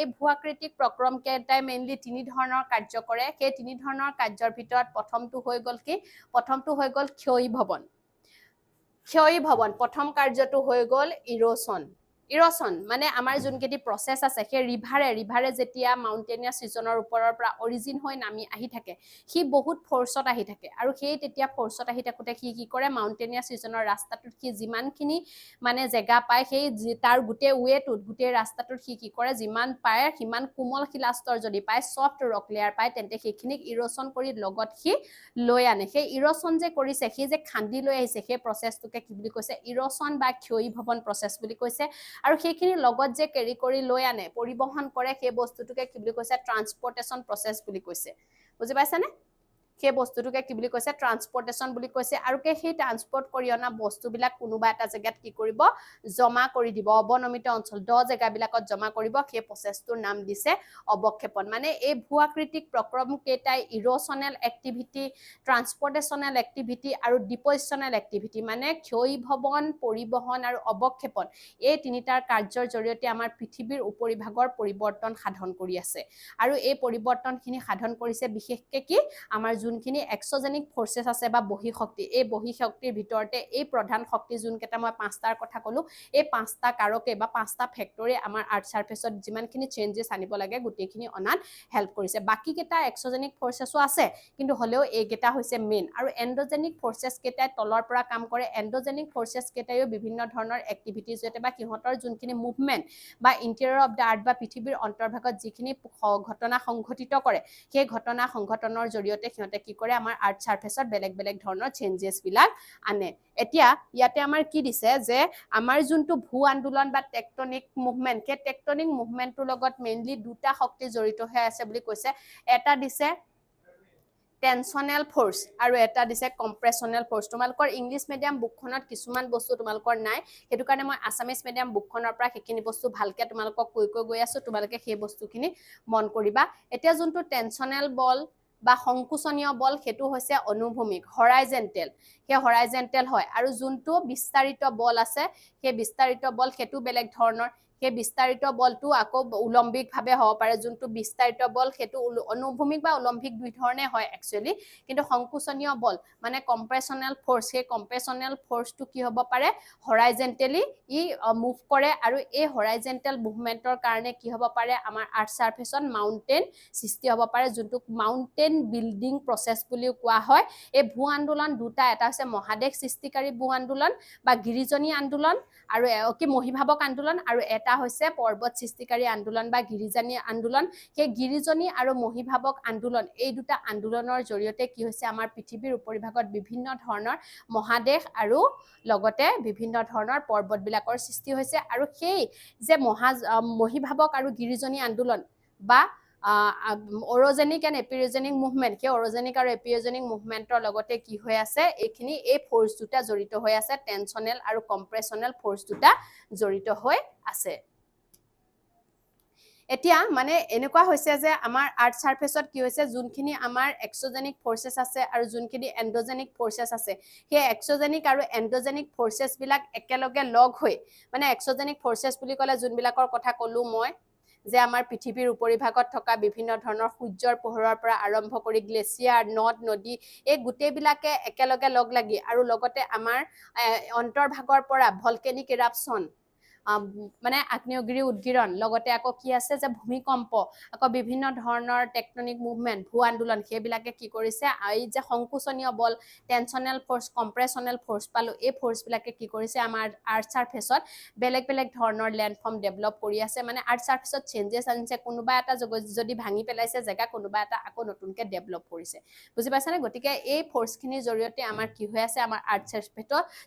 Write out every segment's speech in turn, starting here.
এই ভূআকৃতিক প্ৰক্ৰম কেইটাই মেইনলি তিনি ধৰণৰ কাৰ্য কৰে সেই তিনি ধৰণৰ কাৰ্যৰ ভিতৰত প্ৰথমটো হৈ গল কি প্ৰথমটো হৈ গল ক্ষয়ীভৱন প্ৰথম কাৰ্যটো হৈ গল ইৰোশন মানে আমাৰ যোনকেইটি প্ৰসেস আছে সেই ৰিভাৰে যেতিয়া মাউণ্টেনিয়াছ ৰিজনৰ ওপৰৰ পৰা অৰিজিন হৈ নামি আহি থাকে সি বহুত ফোৰ্সত আহি থাকে আৰু সেই তেতিয়া ফোৰ্সত আহি থাকোতে সি কি কৰে মাউণ্টেনিয়াছ ৰিজনৰ ৰাস্তাটোত সি যিমানখিনি মানে জেগা পায় সেই তাৰ গোটেই ৱেটোত গোটেই ৰাস্তাটোত সি কি কৰে যিমান পায় সিমান কোমল শিলাস্তৰ যদি পায় সফ্ট ৰক লেয়াৰ পায় তেন্তে সেইখিনিক ইৰোশন কৰি লগত সি লৈ আনে সেই ইৰোশন যে কৰিছে সি যে খান্দি লৈ আহিছে সেই প্ৰসেসটোকে কি বুলি কৈছে ইৰোশন বা ক্ষয়ীভৱন প্ৰসেস বুলি কৈছে আৰু সেইখিনি লগত যে কেৰি কৰি লৈ আনে পৰিবহন কৰে সেই বস্তুটোকে কি বুলি কৈছে ট্ৰান্সপৰ্টেশন প্ৰসেস বুলি কৈছে বুজি পাইছানে সেই বস্তুটোকে কি বুলি কৈছে ট্ৰান্সপৰ্টেশন বুলি কৈছে আৰু কে সেই ট্ৰান্সপৰ্ট কৰি অনা বস্তুবিলাক কোনোবা এটা জেগাত কি কৰিব জমা কৰি দিব অৱনমিত অঞ্চল দ জেগাবিলাকত জমা কৰিব সেই প্ৰসেসটোৰ নাম দিছে অৱক্ষেপন মানে এই ভূআকৃতিক প্ৰক্ৰম কেইটাই ইৰোশনেল এক্টিভিটি ট্ৰান্সপৰ্টেশনেল এক্টিভিটি আৰু ডিপজিশনেল এক্টিভিটি মানে ক্ষয়ীভৱন পৰিবহন আৰু অৱক্ষেপন এই তিনিটাৰ কাৰ্যৰ জৰিয়তে আমাৰ পৃথিৱীৰ উপৰিভাগৰ পৰিৱৰ্তন সাধন কৰি আছে আৰু এই পৰিৱৰ্তনখিনি সাধন কৰিছে বিশেষকৈ কি আমাৰ যোনখিনি এক্সোজেনিক ফোৰ্সেস আছে বা বহিঃশক্তি এই বহিঃশক্তিৰ ভিতৰতে এই প্ৰধান শক্তি যোনকেইটা মই পাঁচটাৰ কথা কলো এই পাঁচটা কাৰকে বা পাঁচটা ফেক্টৰে আমাৰ আৰ্থ সাৰফেসত যিমানখিনি চেঞ্জেস আনিব লাগে গোটেইখিনি অনাত হেল্প কৰিছে বাকি কেইটা এক্সোজেনিক ফোৰ্সেসও আছে কিন্তু হলেও এইকেইটা হৈছে মেইন আৰু এন্ডোজেনিক ফোৰ্সেস কেইটাই তলৰ পৰা কাম কৰে এন্ডোজেনিক ফোৰ্সেস কেইটাইও বিভিন্ন ধৰণৰ এক্টিভিটিজ যেতে বা সিহঁতৰ যোনখিনি মুভমেন্ট বা ইন্টেৰিয়ৰ অফ দা আৰ্থ বা পৃথিৱীৰ অন্তৰ্ভাগত যিখিনি ঘটনা সংঘটিত কৰে সেই ঘটনা সংঘটনৰ জৰিয়তে সিহঁতে কি কৰে আমাৰ আৰ্থ সাৰফেসত বেলেগ বেলেগ ধৰণৰ চেঞ্জেস বিলাক আনে এতিয়া ইয়াতে আমাৰ কি দিছে যে আমাৰ যোনটো ভূ আন্দোলন বা টেকটনিক মুভমেন্ট সেই টেকটনিক মুভমেন্টৰ লগত মেইনলি দুটা শক্তি জড়িত হৈ আছে বুলি কৈছে এটা দিছে টেনশনেল ফোৰ্স আৰু এটা দিছে কম্প্ৰেছনেল ফোৰ্স তোমালোকৰ ইংলিশ মিডিয়াম বুকখনত কিছুমান বস্তু তোমালোকৰ নাই হেতু কাৰণে মই আসামিজ মিডিয়াম বুকখনৰ পৰা সেইখিনি বস্তু ভালকে তোমালোকক কৈ গৈ আছো তোমালোকে সেই বস্তুখিনি মন কৰিবা এতিয়া যোনটো টেনশনেল বল বা সংকোচনীয় বল হেতু হৈছে অনুভূমিক হৰাইজেন্টেল সেই হৰাইজেন্টেল হয় আৰু যোনটো বিস্তাৰিত বল আছে সেই বিস্তাৰিত বল হেতু বেলেগ ধৰণৰ সেই বিস্তাৰিত বলটো আকৌ উলম্বিক ভাবে হ'ব পাৰে যোনটো বিস্তাৰিত বল হেতু অনুভূমিক বা উলম্বিক দুই ধৰণে হয় একচুয়ালি কিন্তু সংকোচনীয় বল মানে কম্প্ৰেছনেল ফোৰ্স সেই কম্প্ৰেছনেল ফোৰ্সটো কি হ'ব পাৰে হৰাইজেন্টেলি ই মুভ কৰে আৰু এই হৰাইজেন্টেল মুভমেন্টৰ কাৰণে কি হ'ব পাৰে আমাৰ আৰ্থ সাৰফেসত মাউন্টেন সৃষ্টি হ'ব পাৰে যোনটো মাউন্টেন বিল্ডিং প্ৰসেস বুলিও কোৱা হয় এই ভূ আন্দোলন দুটা এটা হৈছে মহাদেশ সৃষ্টিকাৰী ভূ আন্দোলন বা গিৰিজনী আন্দোলন আৰু কি মহিভাৱক আন্দোলন আৰু এটা হৈছে পৰ্বত সৃষ্টিকাৰী আন্দোলন বা গিৰিজনী আন্দোলন সেই গিৰিজনী আৰু মহিভাৱক আন্দোলন এই দুটা আন্দোলনৰ জৰিয়তে কি হৈছে আমাৰ পৃথিৱীৰ উপৰিভাগত বিভিন্ন ধৰণৰ মহাদেশ আৰু লগতে বিভিন্ন ধৰণৰ পৰ্বতবিলাকৰ সৃষ্টি হৈছে আৰু সেই যে মহিভাৱক আৰু গিৰিজনী আন্দোলন বা অৰোজেনিক এণ্ড এপিৰোজেনিক মুভমেন্ট সেই অৰোজেনিক আৰু এপিৰোজেনিক মুভমেন্টৰ লগতে কি হৈ আছে এইখিনি এই ফোৰ্স দুটা জড়িত হৈ আছে টেনশনেল আৰু কম্প্ৰেছনেল ফোৰ্স দুটা জড়িত হৈ আছে এতিয়া মানে এনেকুৱা হৈছে যে আমাৰ আৰ্থ সাৰফেসত কি হৈছে যোনখিনি আমাৰ এক্সোজেনিক ফোৰ্সেস আছে আৰু যোনখিনি এন্ডোজেনিক ফোৰ্সেস আছে সেই এক্সোজেনিক আৰু এন্ডোজেনিক ফোৰ্সেস বিলাক একেলগে লগ হৈ মানে এক্সোজেনিক ফোৰ্সেস বুলি ক'লে যোনবিলাকৰ কথা ক'লো মই যে আমাৰ পৃথিৱীৰ উপৰিভাগত থকা বিভিন্ন ধৰণৰ সূৰ্যৰ পোহৰৰ পৰা আৰম্ভ কৰি গ্লেছিয়াৰ নদ নদী এই গোটেইবিলাকে একেলগে লগ লাগি আৰু লগতে আমাৰ অন্তৰ্ভাগৰ পৰা ভলকেনিক ইৰাপশ্যন মানে আগ্নেয়গিৰি উদগিৰণ লগতে আকৌ কি আছে যে ভূমিকম্প আকৌ বিভিন্ন ধৰণৰ টেকটনিক মুভমেন্ট ভূ আন্দোলন সেইবিলাকে কি কৰিছে এই যে সংকোচনীয় বল টেনশনেল ফোৰ্স কম্প্ৰেছনেল ফোৰ্স পালো এই ফোৰ্সবিলাকে কি কৰিছে আমাৰ আৰ্থ সাৰফেসত বেলেগ বেলেগ ধৰণৰ ল্যান্ডফৰ্ম ডেভেলপ কৰি আছে মানে আৰ্থ সাৰফেসত চেঞ্জেস আনিছে কোনোবা এটা যদি ভাঙি পেলাইছে জেগা কোনোবা এটা আকৌ নতুনকে ডেভেলপ কৰিছে বুজি পাইছানে গতিকে এই ফোৰ্সখিনিৰ জৰিয়তে আমাৰ কি হৈ আছে আমাৰ আৰ্থ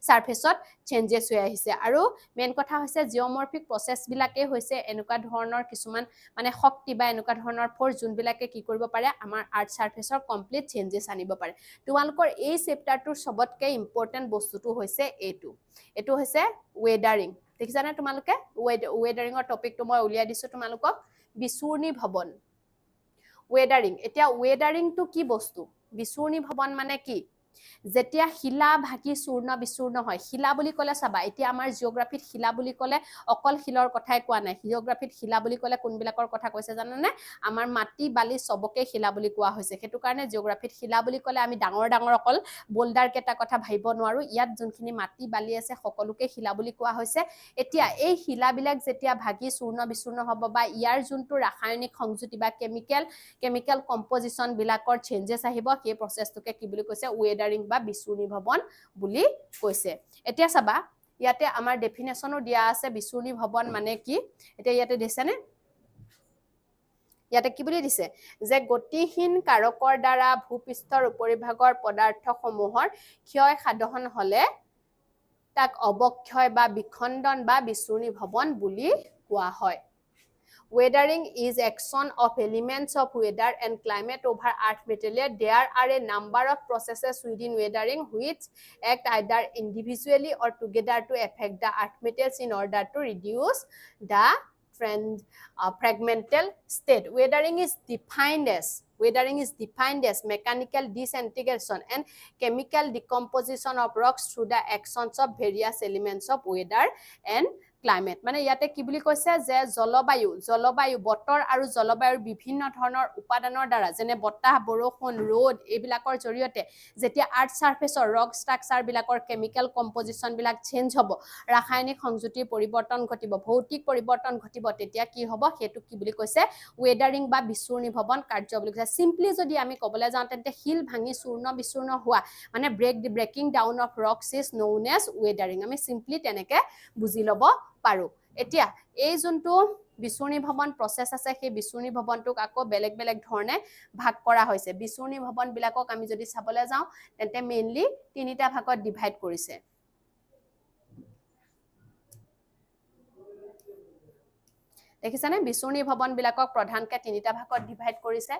সাৰফেসত চেঞ্জেস হৈ আহিছে আৰু মেইন কথা হৈছে জিঅমৰ্ফিক প্ৰসেস বিলাকে হৈছে এনেকুৱা ধৰণৰ কিছুমান মানে শক্তি বা এনেকুৱা ধৰণৰ ফোৰ্স যোনবিলাকে কি কৰিব পাৰে আমাৰ আৰ্থ সাৰফেসৰ কমপ্লিট চেঞ্জেস আনিব পাৰে তোমালোকৰ এই চেপ্টাৰটোৰ সবতকে ইম্পৰ্টেন্ট বস্তুটো হৈছে এইটো হৈছে ৱেডাৰিং দেখিছানে তোমালোকে ৱেডাৰিঙৰ টপিকটো মই উলিয়াই দিছো তোমালোকক বিচূৰ্ণী ভৱন ৱেডাৰিং এতিয়া ৱেডাৰিংটো কি বস্তু বিচূৰ্ণী ভৱন মানে কি যেতিয়া শিলা ভাগি চূৰ্ণ বিচূৰ্ণ হয়, শিলা বুলি ক'লে চাবা, এতিয়া আমাৰ জিঅ'গ্ৰাফিত শিলা বুলি ক'লে অকল শিলৰ কথাই কোৱা নাই, জিঅ'গ্ৰাফিত শিলা বুলি ক'লে কোনবিলাকৰ কথা কৈছে জানানে? আমাৰ মাটি বালি চবকে শিলা বুলি কোৱা হৈছে, সেইটো কাৰণে জিঅ'গ্ৰাফিত শিলা বুলি ক'লে আমি ডাঙৰ ডাঙৰ অকল বোল্ডাৰ কেইটা কথা ভাবিব নোৱাৰো, ইয়াত যোনখিনি মাটি বালি আছে সকলোকে শিলা বুলি কোৱা হৈছে। এতিয়া এই শিলাবিলাক যেতিয়া ভাগি চূৰ্ণ বিচূৰ্ণ হ'ব বা ইয়াৰ যোনটো ৰাসায়নিক সংযুতি বা কেমিকেল কম্পজিশ্যন বিলাকৰ চেঞ্জেছ আহিব, সেই প্ৰচেছটোকে কি বুলি কৈছে? ৱেডাৰিং বা বিচূৰ্ণী ভৱন বুলি কৈছে। এতিয়া চাবা, ইয়াতে আমাৰ ডেফিনেশ্যনো দিয়া আছে বিচূৰ্ণী ভৱন মানে কি। এতিয়া ইয়াতে দিছেনে? ইয়াতে কি বুলি দিছে? যে গতিহীন কাৰকৰ দ্বাৰা ভূপৃষ্ঠৰ উপৰিভাগৰ পদাৰ্থসমূহৰ ক্ষয় সাধন হলে তাক অৱক্ষয় বা বিখণ্ডন বা বিচূৰ্ণী ভৱন বুলি কোৱা হয়। Weathering is action of elements of weather and climate over earth material. There are a number of processes within weathering which act either individually or together to affect the earth materials in order to reduce the fragmental state. Weathering is defined as mechanical disintegration and chemical decomposition of rocks through the actions of various elements of weather and climate. মানে ইয়াতে কি বুলি কৈছে? যে জলবায়ু বতৰ আৰু জলবায়ুৰ বিভিন্ন ধৰণৰ উপাদানৰ দ্বাৰা, যেনে বতাহ, বৰষুণ, ৰ'দ, এইবিলাকৰ জৰিয়তে যেতিয়া আৰ্থ সাৰফেচৰ ৰক ষ্ট্ৰাকচাৰ বিলাকৰ কেমিকেল কম্পজিশ্যন বিলাক চেঞ্জ হ'ব, ৰাসায়নিক সংযুতিৰ পৰিৱৰ্তন ঘটিব, ভৌতিক পৰিৱৰ্তন ঘটিব, তেতিয়া কি হ'ব? সেইটো কি বুলি কৈছে? ৱেডাৰিং বা বিচূৰ্ণী ভৱন কাৰ্য বুলি কৈছে। চিম্পলি যদি আমি ক'বলৈ যাওঁ, তেন্তে শিল ভাঙি চূৰ্ণ বিচূৰ্ণ হোৱা, মানে breaking down of rocks is known as weathering. আমি চিম্পলি তেনেকে বুজি ল'ব পাৰো। এতিয়া এই যোনটো বিচূৰ্ণী ভৱন প্ৰচেছ আছে, সেই বিচূৰ্ণী ভৱনটোক আকৌ বেলেগ বেলেগ ধৰণে ভাগ কৰা হৈছে। বিচূৰ্ণী ভৱন বিলাকক আমি যদি চাবলৈ যাওঁ, তেন্তে মেইনলি তিনিটা ভাগত ডিভাইড কৰিছে। দেখিছানে? বিচূৰ্ণী ভৱন বিলাকক প্ৰধানকে তিনিটা ভাগত ডিভাইড কৰিছে।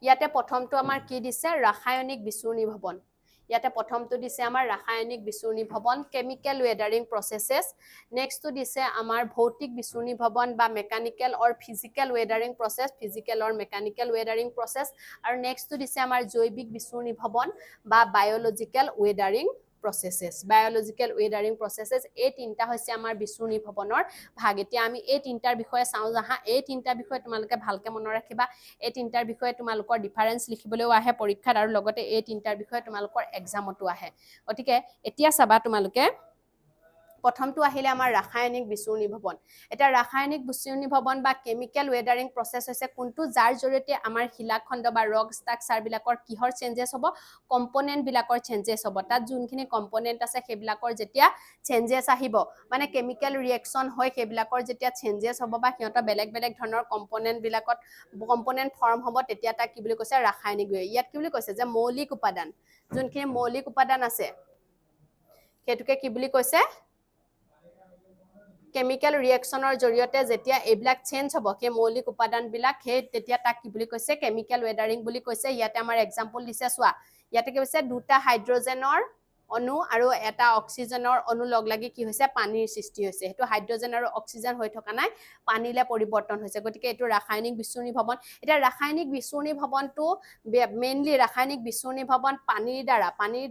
ইয়াতে প্ৰথমটো আমাৰ কি দিছে? ৰাসায়নিক বিচূৰ্ণী ভৱন। ইয়াতে প্ৰথমটো দিছে আমাৰ ৰাসায়নিক বিচূৰ্ণী ভৱন, কেমিকেল ৱেডাৰিং প্ৰচেছেছ। নেক্সটটো দিছে আমাৰ ভৌতিক বিচূৰ্ণী ভৱন বা মেকানিকেল অৰ ফিজিকেল ৱেডাৰিং প্ৰচেছ, ফিজিকেল অৰ মেকানিকেল ৱেডাৰিং প্ৰচেছ। আৰু নেক্সটটো দিছে আমাৰ জৈৱিক বিচূৰ্ণী ভৱন বা বায়'লজিকেল ৱেডাৰিং প্ৰচেছেছ। বায়'লজিকেল ৱেডাৰিং প্ৰচেছেছ, এই তিনিটা হৈছে আমাৰ বিচূৰ্ণী ভৱনৰ ভাগ। এতিয়া আমি এই তিনিটাৰ বিষয়ে চাওঁ যাহা। এই তিনিটাৰ বিষয়ে তোমালোকে ভালকে মনত ৰাখিবা। এই তিনিটাৰ বিষয়ে তোমালোকৰ ডিফাৰেন্স লিখিবলৈও আহে পৰীক্ষাত, আৰু লগতে এই তিনিটাৰ বিষয়ে তোমালোকৰ এক্সামতো আহে। গতিকে এতিয়া চাবা তোমালোকে, প্ৰথমটো আহিলে আমাৰ ৰাসায়নিক বিচূৰ্ণী ভৱন। এতিয়া ৰাসায়নিক বিচূৰ্ণী ভৱন বা কেমিকেল ৱেডাৰিং প্ৰচেছ হৈছে কোনটো? যাৰ জৰিয়তে আমাৰ শিলাখণ্ড বা ৰক ষ্ট্ৰাকচাৰ বিলাকৰ কিহৰ চেঞ্জেছ হ'ব? কম্পনেন্ট বিলাকৰ চেঞ্জেছ হ'ব। তাত যোনখিনি কম্পনেন্ট আছে সেইবিলাকৰ যেতিয়া চেঞ্জেছ আহিব, মানে কেমিকেল ৰিয়েকশ্যন হয়, সেইবিলাকৰ যেতিয়া চেঞ্জেছ হ'ব বা সিহঁতৰ বেলেগ বেলেগ ধৰণৰ কম্পনেন্ট ফৰ্ম হ'ব, তেতিয়া তাক কি বুলি কৈছে? ৰাসায়নিক। ইয়াত কি বুলি কৈছে? যে মৌলিক উপাদান, যোনখিনি মৌলিক উপাদান আছে সেইটোকে কি বুলি কৈছে? কেমিকেল ৰিয়েকশ্যনৰ জৰিয়তে যেতিয়া এইবিলাক চেঞ্জ হ'ব, সেই মৌলিক উপাদান বিলাক, সেই তেতিয়া তাক কি বুলি কৈছে? কেমিকেল ৱেডাৰিং বুলি কৈছে। ইয়াতে আমাৰ এক্সাম্পল দিছে, চোৱা। ইয়াতে কি হৈছে? দুটা হাইড্ৰজেনৰ অণু আৰু এটা অক্সিজেনৰ অণু লগ লাগি কি হৈছে? পানীৰ সৃষ্টি হৈছে। সেইটো হাইড্ৰজেন আৰু অক্সিজেন হৈ থকা নাই, পানীলে পৰিৱৰ্তন হৈছে। গতিকে এইটো ৰাসায়নিক বিচূৰ্ণী ভৱন। এতিয়া ৰাসায়নিক বিচূৰ্ণী ভৱনটো মেইনলি ৰাসায়নিক বিচূৰ্ণী ভৱন পানীৰ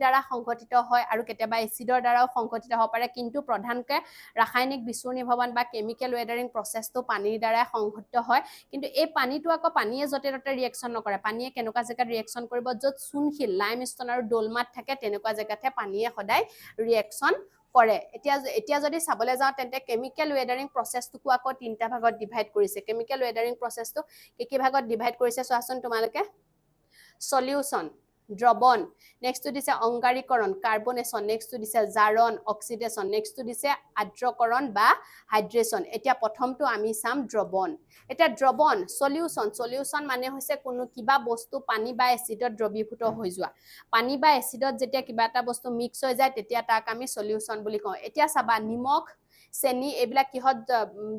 দ্বাৰা সংঘটিত হয়, আৰু কেতিয়াবা এচিডৰ দ্বাৰাও সংঘটিত হ'ব পাৰে, কিন্তু প্ৰধানকৈ ৰাসায়নিক বিচূৰ্ণী ভৱন বা কেমিকেল ৱেডাৰিং প্ৰচেছটো পানীৰ দ্বাৰাই সংঘটিত হয়। কিন্তু এই পানীটো আকৌ পানীয়ে য'তে ত'তে ৰিয়েকশ্যন নকৰে। পানীয়ে কেনেকুৱা জেগাত ৰিয়েকশ্যন কৰিব? য'ত চূণশিল, লাইমষ্টন আৰু দলমাত থাকে, তেনেকুৱা জেগাতহে পানীয়ে সদায় ৰিয়েকশ্যন কৰে। এতিয়া যদি চাবলৈ যাওঁ, তেন্তে কেমিকেল ৱেডাৰিং প্ৰচেছটোকো আকৌ তিনিটা ভাগত ডিভাইড কৰিছে। কেমিকেল ৱেডাৰিং প্ৰচেছটো কি ভাগত ডিভাইড কৰিছে চোৱাচোন তোমালোকে। সলিউশ্যন, দ্ৰৱণ, নেক্সটটো দিছে অংগাৰীকৰণ, কাৰ্বনেশ্যন, নেক্সটটো দিছে জাৰণ, অক্সিডেশ্যন, নেক্সটটো দিছে আৰ্দ্ৰকৰণ বা হাইড্ৰেশ্যন। এতিয়া প্ৰথমটো আমি চাম দ্ৰৱণ। এতিয়া দ্ৰৱণ, সলিউশ্যন মানে হৈছে কোনো কিবা বস্তু পানী বা এচিডত দ্ৰৱীভূত হৈ যোৱা। পানী বা এচিডত যেতিয়া কিবা এটা বস্তু মিক্স হৈ যায়, তেতিয়া তাক আমি সলিউশ্যন বুলি কওঁ। এতিয়া চাবা, চেনি এইবিলাক কিহত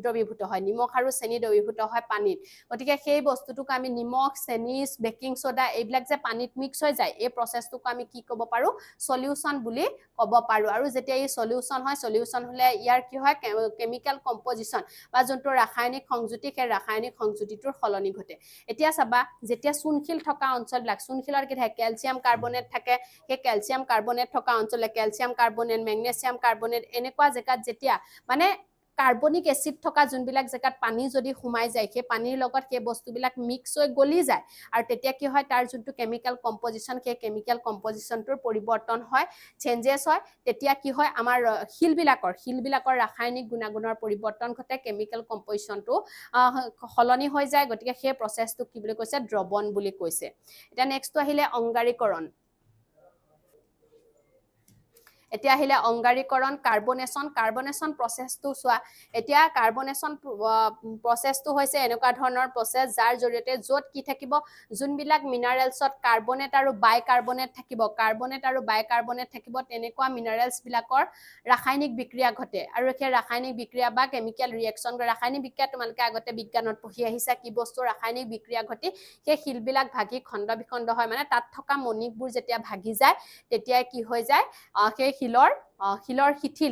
দ্ৰৱীভূত হয় নিমখ আৰু চেনি দ্ৰৱীভূত হয় পানীত গতিকে সেই বস্তুটোক আমি নিমখ চেনি বেকিং সোডা এইবিলাক যে পানীত মিক্স হৈ যায় এই প্ৰসেসটোক আমি কি ক'ব পাৰো সলিউশন বুলি ক'ব পাৰো আৰু যেতিয়া এই সলিউশন হয় সলিউশন হলে ইয়াৰ কি হয় কেমিক্যাল কম্পোজিশন বা যোনটো ৰাসায়নিক সংযুতি সেই ৰাসায়নিক সংযুতিটোৰ সলনি ঘটে এতিয়া চাবা যেতিয়া চুনশিল থকা অঞ্চলবিলাক চুনশিলৰ কি থাকে ক্যালসিয়াম কাৰ্বনেট থাকে সেই ক্যালসিয়াম কাৰ্বনেট থকা অঞ্চলে ক্যালসিয়াম কাৰ্বনেট মেগনেসিয়াম কাৰ্বনেট এনেকুৱা জেগাত যেতিয়া মানে কাৰ্বনিক এসিড থকা যোনবিলাক জেগাত পানী যদি সোমাই যায় সেই পানীৰ লগত সেই বস্তুবিলাক মিক্স হৈ গলি যায় আৰু তেতিয়া কি হয় তাৰ যোনটো কেমিক্যাল কম্পোজিশন সেই কেমিক্যাল কম্পোজিশনটোৰ পৰিৱৰ্তন হয় চেঞ্জেস হয় তেতিয়া কি হয় আমাৰ শিলবিলাকৰ ৰাসায়নিক গুণাগুণৰ পৰিৱৰ্তন ঘটে কেমিক্যাল কম্পোজিশনটো সলনি হৈ যায় গতিকে সেই প্ৰসেসটো কি বুলি কৈছে দ্ৰৱণ বুলি কৈছে এটা নেক্সটটো আহিলে অংগাৰীকৰণ এতিয়া আহিলে অংগাৰীকৰণ কাৰ্বনেশন প্ৰসেসটো চোৱা এতিয়া কাৰ্বনেশন প্ৰসেসটো হৈছে এনেকুৱা ধৰণৰ প্ৰসেস যাৰ জৰিয়তে যত কি থাকিব যোনবিলাক মিনাৰেলছত কাৰ্বনেট আৰু বাইকাৰ্বনেট থাকিব তেনেকুৱা মিনাৰেলছ বিলাকৰ ৰাসায়নিক বিক্ৰিয়া ঘটে আৰু সেই ৰাসায়নিক বিক্ৰিয়া বা কেমিক্যাল ৰিএকশন ৰাসায়নিক বিক্ৰিয়া তোমালোকে আগতে বিজ্ঞানত পঢ়ি আহিছা কি বস্তু ৰাসায়নিক বিক্ৰিয়া ঘটি সেই শিলবিলাক ভাগি খণ্ড বিখণ্ড হয় মানে তাত থকা মণিকবোৰ যেতিয়া ভাগি যায় তেতিয়া কি হৈ যায় সেই শিলৰ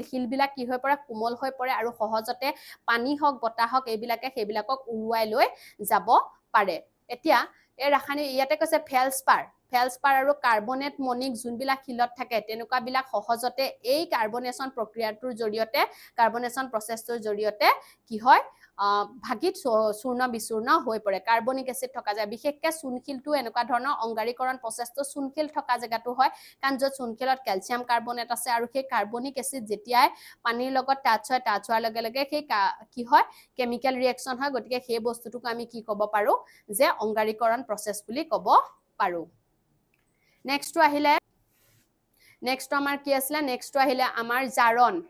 শিলবিলাক কি হৈ পৰে কোমল হৈ পৰে আৰু সহজতে পানী হওক বতাহ হওক এইবিলাকে সেইবিলাকক উৰুৱাই লৈ যাব পাৰে এতিয়া এই ৰাসায়নিক ইয়াতে কৈছে ফেলস্পাৰ আৰু কাৰ্বনেট মণিক যোনবিলাক শিলত থাকে তেনেকুৱা বিলাক সহজতে এই কাৰ্বনেশন প্ৰক্ৰিয়াটোৰ জৰিয়তে কাৰ্বনেশন প্ৰসেসটোৰ জৰিয়তে কি হয় ভাগিত চূৰ্ণ বিচূৰ্ণ হৈ পৰে কাৰ্বনিক এসিড থকা যায় বিশেষকৈ চুনশিলটো এনেকুৱা ধৰণৰ অংগাৰীকৰণ প্ৰসেসটো চুনশিল থকা জেগাটো হয় কাৰণ য'ত চুনশিলত ক্যালসিয়াম কাৰ্বনেট আছে আৰু সেই কাৰ্বনিক এসিড যেতিয়াই পানীৰ লগত টাচ হোৱাৰ লগে লগে সেই কি হয় কেমিক্যাল ৰিএকশন হয় গতিকে সেই বস্তুটোক আমি কি ক'ব পাৰো যে অংগাৰীকৰণ প্ৰসেস বুলি ক'ব পাৰো নেক্সটটো আমাৰ কি আছিলে নেক্সটটো আহিলে আমাৰ জাৰণ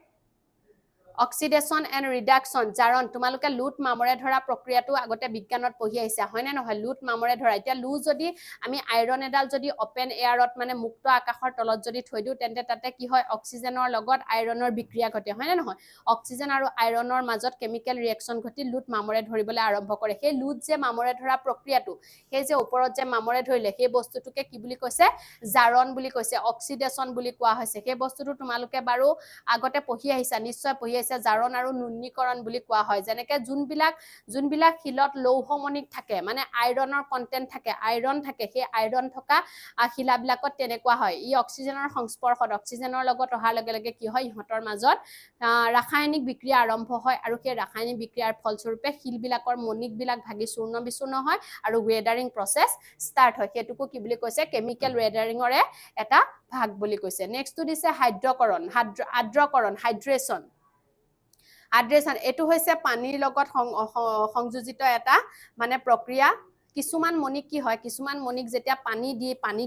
অক্সিডেশন এণ্ড ৰিডাকশন জাৰণ তোমালোকে লুট মামৰে ধৰা প্ৰক্ৰিয়াটো আগতে বিজ্ঞানত পঢ়ি আহিছা হয় নে নহয় লুট মামৰে ধৰা এতিয়া লু যদি আমি আইৰণ এডাল যদি ওপেন এয়াৰত মানে মুক্ত আকাশৰ তলত যদি থৈ দিও তেন্তে তাতে কি হয় অক্সিজেনৰ লগত আইৰণৰ বিক্ৰিয়া ঘটে হয় নে নহয় অক্সিজেন আৰু আইৰণৰ মাজত কেমিক্যাল ৰিএকশন ঘটি লুট মামৰে ধৰিবলৈ আৰম্ভ কৰে সেই লুট যে মামৰে ধৰা প্ৰক্ৰিয়াটো সেই যে ওপৰত যে মামৰে ধৰিলে সেই বস্তুটোকে কি বুলি কৈছে জাৰণ বুলি কৈছে অক্সিডেশন বুলি কোৱা হৈছে সেই বস্তুটো তোমালোকে বাৰু আগতে পঢ়ি আহিছা নিশ্চয় পঢ়ি আহিছা জাৰণ আৰু নুন্নীকৰণ বুলি কোৱা হয় যেনেকে যোনবিলাক শিলত লৌহমণিক থাকে মানে আইৰণৰ কন্টেন্ট থাকে আইৰণ থাকে সেই আইৰণ থকা শিলাবিলাকত তেনেকুৱা হয় ই অক্সিজেনৰ সংস্পৰ্শত অক্সিজেনৰ লগত অহাৰ লগে লগে কি হয় ইহঁতৰ মাজত ৰাসায়নিক বিক্ৰিয়া আৰম্ভ হয় আৰু সেই ৰাসায়নিক বিক্ৰিয়াৰ ফলস্বৰূপে শিলবিলাকৰ মণিকবিলাক ভাগি চূৰ্ণ বিচূৰ্ণ হয় আৰু ৱেডাৰিং প্ৰসেস ষ্টাৰ্ট হয় সেইটোকো কি বুলি কৈছে কেমিক্যাল ৱেডাৰিঙৰে এটা ভাগ বুলি কৈছে নেক্সটটো দিছে আৰ্দ্ৰকৰণ হাইড্ৰেচন এইটো হৈছে পানীৰ লগত সংযোজিত এটা মানে প্ৰক্ৰিয়া কিছুমান মণিক কি হয় কিছুমান মণিক যেতিয়া পানী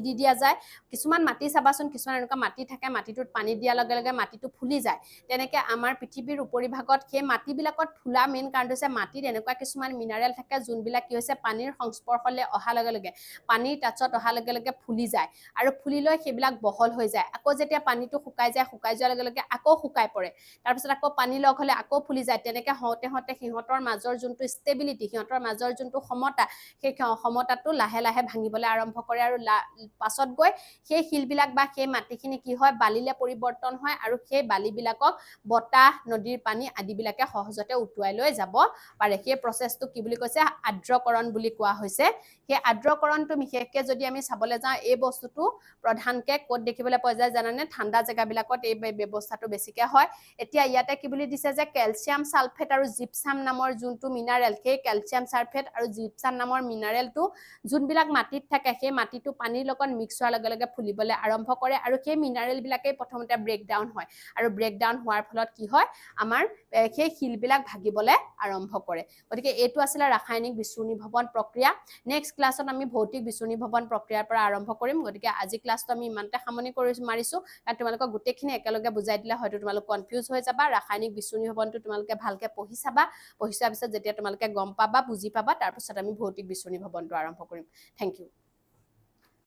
দি দিয়া যায় কিছুমান মাটি চাবাচোন কিছুমান এনেকুৱা মাটি থাকে মাটিটোত পানী দিয়াৰ লগে লগে মাটিটো ফুলি যায় তেনেকে আমাৰ পৃথিৱীৰ উপৰিভাগত সেই মাটিবিলাকত ফুলা মেইন কাৰণটো হৈছে মাটিত এনেকুৱা কিছুমান মিনাৰেল থাকে যোনবিলাক কি হৈছে পানীৰ সংস্পৰ্শলৈ অহাৰ লগে লগে পানীৰ টাচত অহাৰ লগে লগে ফুলি যায় আৰু ফুলি লৈ সেইবিলাক বহল হৈ যায় আকৌ যেতিয়া পানীটো শুকাই যোৱাৰ লগে লগে আকৌ শুকাই পৰে তাৰপিছত আকৌ পানী লগ হলে আকৌ ফুলি যায় তেনেকে হওঁতে সিহঁতৰ মাজৰ যোনটো ষ্টেবিলিটি সিহঁতৰ মাজৰ যোনটো সমতা সেই সমতাটো লাহে লাহে ভাঙিবলৈ আৰম্ভ কৰে আৰু পাছত গৈ সেই শিলবিলাক বা সেই মাটিখিনি কি হয় বালিলে পৰিৱৰ্তন হয় আৰু সেই বালিবিলাকক বতাহ নদীৰ পানী আদিবিলাকে সহজতে উটুৱাই লৈ যাব পাৰে সেই প্ৰসেসটো কি বুলি কৈছে আৰ্দ্ৰকৰণ বুলি কোৱা হৈছে সেই আৰ্দ্ৰকৰণটো বিশেষকৈ যদি আমি চাবলৈ যাওঁ এই বস্তুটো প্ৰধানকৈ ক'ত দেখিবলৈ পোৱা যায় জানানে ঠাণ্ডা জেগাবিলাকত এই ব্যৱস্থাটো বেছিকৈ হয় এতিয়া ইয়াতে কি বুলি দিছে যে কেলছিয়াম সালফেট আৰু জিপসাম নামৰ যোনটো মিনাৰেল সেই কেলছিয়াম সালফেট আৰু জিপসাম নামৰ মিনাৰেলটো যোনবিলাক মাটিত থাকে সেই মাটিটো পানীৰ লগত মিক্স হোৱাৰ লগে লগে ফুলিবলৈ আৰম্ভ কৰে আৰু সেই মিনাৰেলবিলাকেই প্ৰথমতে ব্ৰেকডাউন হয় আৰু ব্ৰেকডাউন হোৱাৰ ফলত কি হয় আমাৰ সেই শিলবিলাক ভাগিবলৈ আৰম্ভ কৰে গতিকে এইটো আছিলে ৰাসায়নিক বিচূৰ্ণীভৱন প্ৰক্ৰিয়া নেক্সট ক্লাছত আমি ভৌতিক বিচূৰ্ণীভৱন প্ৰক্ৰিয়াৰ পৰা আৰম্ভ কৰিম গতিকে আজি ক্লাছটো আমি ইমানতে সামৰণি মাৰিছো কাৰণ তোমালোকক গোটেইখিনি একেলগে বুজাই দিলে হয়তো তোমালোক কনফিউজ হৈ যাবা ৰাসায়নিক বিচূৰ্ণীভৱনটো তোমালোকে ভালকে পঢ়ি চাবা পঢ়ি চোৱাৰ পিছত যেতিয়া তোমালোকে গম পাবা বুজি পাবা তাৰপিছত আমি ভৌতিক বিচূৰ্ণীভৱনটো আৰম্ভ কৰিম থেংক ইউ